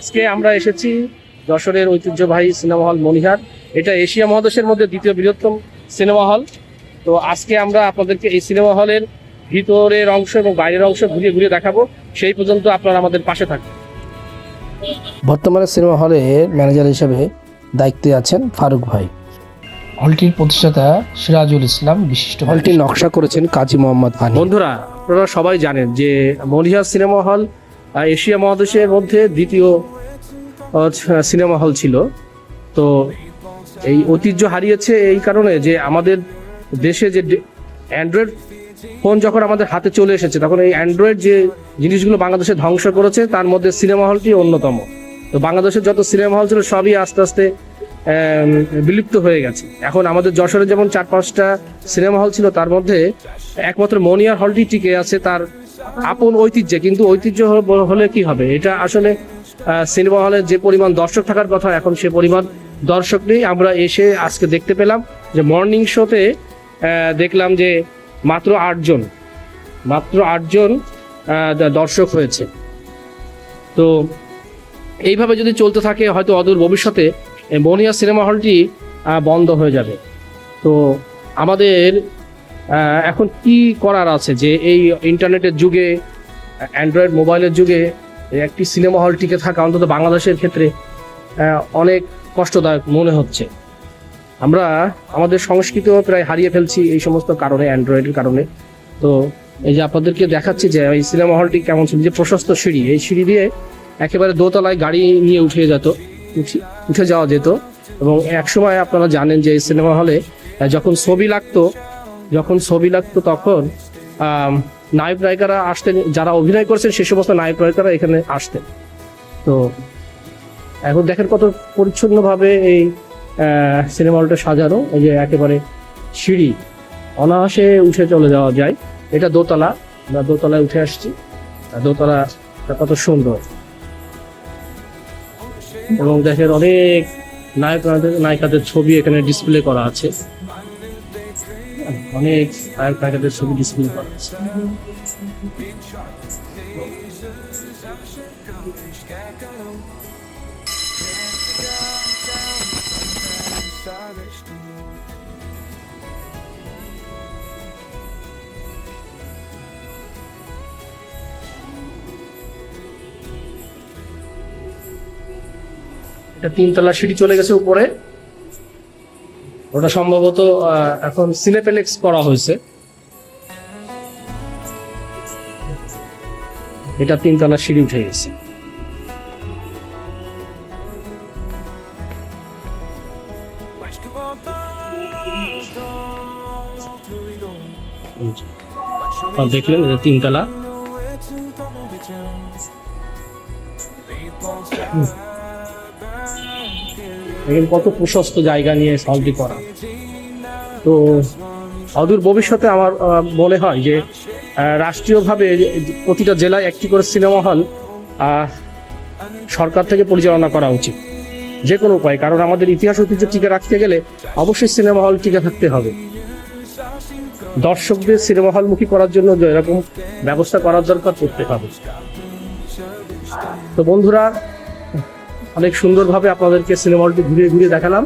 আজকে আমরা এসেছি যশোরের ঐতিহ্যবাহী সিনেমা হল মনিহার। এটা এশিয়া মহাদেশের মধ্যে দ্বিতীয় বৃহত্তম সিনেমা হল। তো আজকে আমরা আপনাদেরকে এই সিনেমা হলের ভিতরের অংশ এবং বাইরের অংশ ঘুরিয়ে ঘুরিয়ে দেখাবো। সেই পর্যন্ত আপনারা আমাদের পাশে থাকবেন। বর্তমানে সিনেমা হলের ম্যানেজার হিসেবে দায়িত্বে আছেন ফারুক ভাই। হলটির প্রতিষ্ঠাতা সিরাজুল ইসলাম বিশিষ্ট। হলটির নকশা করেছেন কাজী মোহাম্মদ আলী। বন্ধুরা, আপনারা সবাই জানেন যে মনিহার সিনেমা হল এশিয়া মহাদেশের মধ্যে দ্বিতীয় সিনেমা হল ছিল। তো এই ঐতিহ্য হারিয়েছে এই কারণে যে আমাদের দেশে যে অ্যান্ড্রয়েড ফোন যখন আমাদের হাতে চলে এসেছে, তখন এই অ্যান্ড্রয়েড যে জিনিসগুলো বাংলাদেশে ধ্বংস করেছে তার মধ্যে সিনেমা হলটি অন্যতম। তো বাংলাদেশের যত সিনেমা হল ছিল সবই আস্তে আস্তে বিলুপ্ত হয়ে গেছে। এখন আমাদের যশোরে যেমন 4-5টা সিনেমা হল ছিল, তার মধ্যে একমাত্র মনিহার হলটি টিকে আছে তার আপন ঐতিহ্যে। কিন্তু ঐতিহ্য হলে কি হবে, এটা আসলে সিনেমা হলে যে পরিমাণ দর্শক থাকার কথা এখন সে পরিমাণ দর্শক নেই। আমরা এসে আজকে দেখতে পেলাম যে মর্নিং শোতে দেখলাম যে মাত্র 8 জন দর্শক হয়েছে। তো এইভাবে যদি চলতে থাকে হয়তো অদূর ভবিষ্যতে মনিহার সিনেমা হলটি বন্ধ হয়ে যাবে। তো আমাদের এখন কি করার আছে যে এই ইন্টারনেটের যুগে, অ্যান্ড্রয়েড মোবাইলের যুগে একটি সিনেমা হল টিকে থাকা অন্তত বাংলাদেশের ক্ষেত্রে অনেক কষ্টদায়ক মনে হচ্ছে। আমরা আমাদের সংস্কৃতিও প্রায় হারিয়ে ফেলছি এই সমস্ত কারণে, অ্যান্ড্রয়েডের কারণে। তো এই যে আপনাদেরকে দেখাচ্ছি যে এই সিনেমা হলটি কেমন ছিল, যে প্রশস্ত সিঁড়ি, এই সিঁড়ি দিয়ে একেবারে দোতলায় গাড়ি নিয়ে উঠে যাওয়া যেত। এবং একসময় আপনারা জানেন যে এই সিনেমা হলে যখন ছবি লাগতো তখন নায়ক নায়িকারা আসতেন, যারা অভিনয় করছেন সে সমস্ত নায়ক নায়িকারা এখানে আসতেন। তো এখন দেখেন কত পরিচ্ছন্নভাবে এই সিনেমা হলটা সাজানো। এই যে একেবারে সিঁড়ি, অনায়াসে উঠে চলে যাওয়া যায়। এটা দোতলা, আমরা দোতলায় উঠে আসছি। দোতলা কত সুন্দর, এবং দেখেন অনেক নায়িকাদের ছবি এখানে ডিসপ্লে করা আছে। অনেক নায়িকাদের ছবি ডিসপ্লে করা আছে। এটা 3তলা সিঁড়ি চলে গেছে উপরে। ওটা সম্ভবত এখন সিনেপ্লেক্স করা হয়েছে। এটা 3তলা সিঁড়ি উঠে গেছে। দেখলেন, এটা 3তলা। কত প্রশস্ত জায়গা নিয়ে হলটি করা। তো অদূর ভবিষ্যতে আমার মনে হয় যে রাষ্ট্রীয়ভাবে প্রতিটা জেলায় একটি করে সিনেমা হল সরকার থেকে পরিচালনা করা উচিত যে কোনো উপায়। কারণ আমাদের ইতিহাস ঐতিহ্য টিকে রাখতে গেলে অবশ্যই সিনেমা হল টিকে থাকতে হবে। দর্শকদের সিনেমা হলমুখী করার জন্য এরকম ব্যবস্থা করার দরকার করতে হবে। তো বন্ধুরা, অনেক সুন্দরভাবে আপনাদেরকে সিনেমা হলটি ঘুরিয়ে ঘুরিয়ে দেখালাম।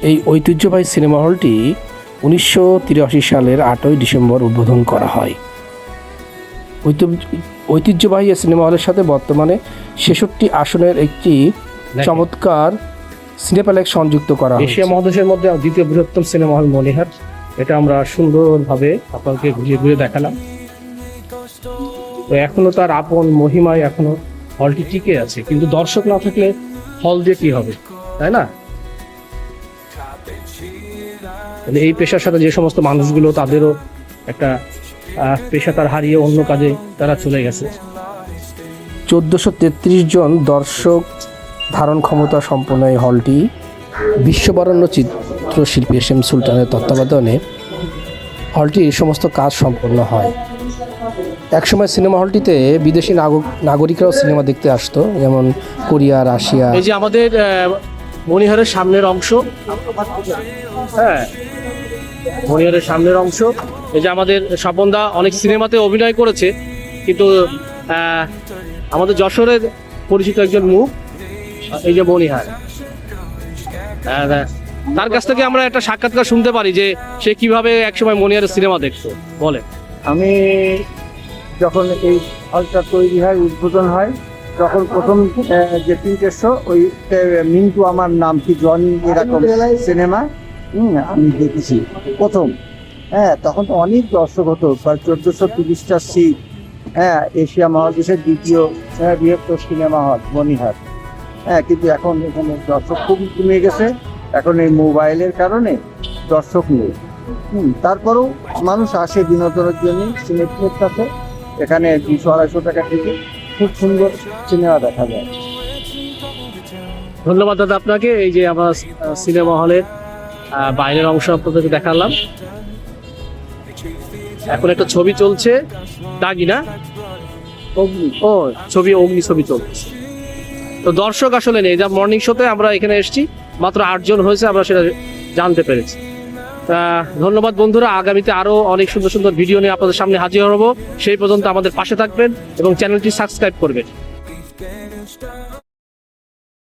এই ঐতিহ্যবাহী সিনেমা হলটি 1983 সালের 8ই ডিসেম্বর উদ্বোধন করা হয়। ঐতিহ্যবাহী এই সিনেমা হলের সাথে বর্তমানে 66 আসনের একটি চমৎকার সিনেপ্লেক্স সংযুক্ত করা হয়। এশিয়া মহাদেশের মধ্যে দ্বিতীয় বৃহত্তম সিনেমা হল মনিহার। এটা আমরা সুন্দরভাবে আপনাকে ঘুরিয়ে ঘুরিয়ে দেখালাম। তো এখনো তার আপন মহিমায় এখনো হলটি টিকে আছে, কিন্তু দর্শক না থাকলে হল দিয়ে কি হবে, তাই না? এই পেশার সাথে যে সমস্ত মানুষগুলো, তাদেরও একটা পেশা তার হারিয়ে অন্য কাজে তারা চলে গেছে। 1433 জন দর্শক ধারণ ক্ষমতা সম্পন্ন এই হলটি বিশ্ববরেণ্য চিত্রশিল্পী এস.এম. সুলতানের তত্ত্বাবধানে হলটির সমস্ত কাজ সম্পন্ন হয়। একসময় সিনেমা হলটিতে বিদেশি নাগরিকরাও সিনেমা দেখতে আসতো, যেমন কোরিয়া, রাশিয়া। এই যে আমাদের মনিহারের সামনের অংশ, হ্যাঁ, মনিহারের সামনের অংশ। এই যে আমাদের স্বপনদা অনেক সিনেমাতে অভিনয় করেছে, কিন্তু আমাদের যশোরের পরিচিত একজন মুখ এই যে মনিহার। তার কাছ থেকে আমরা একটা সাক্ষাৎকার শুনতে পারি যে সে কিভাবে একসময় মনিহারের সিনেমা দেখতো। বলে, আমি যখন এই হলটা তৈরি হয়, উদ্বোধন হয়, তখন প্রথম যে 3টে শো, ওই মিন্টু আমার নাম কি জনি এরকম সিনেমা আমি দেখেছি প্রথম। হ্যাঁ, তখন তো অনেক দর্শক হতো, প্রায় 1430টা সিট। হ্যাঁ, এশিয়া মহাদেশের দ্বিতীয় বৃহত্তর সিনেমা হল মনিহার। হ্যাঁ, কিন্তু এখন এখানে দর্শক খুব কমে গেছে, এখন এই মোবাইলের কারণে দর্শক নেই। তারপরেও মানুষ আসে বিনোদনের জন্য সিনেপ্লেক্স আছে, এখানে 200-250 টাকা থেকে খুব সুন্দর সিনেমা দেখা যায়। ধন্যবাদ দাদা আপনাকে। এই যে আমরা সিনেমা হলের বাইরের অংশ আপনাদেরকে দেখালাম। এখন একটা ছবি চলছে, দাগিনা অগ্নি ও ছবি, অগ্নি ছবি চলছে। তো দর্শক আসলে নেই, যা মর্নিং শোতে আমরা এখানে এসেছি, মাত্র 8 জন হয়েছে, আমরা সেটা জানতে পেরেছি। ধন্যবাদ বন্ধুরা, আগামীতে আরো অনেক সুন্দর সুন্দর ভিডিও নিয়ে আপনাদের সামনে হাজির হব। সেই পর্যন্ত আমাদের পাশে থাকবেন এবং চ্যানেলটি সাবস্ক্রাইব করবেন।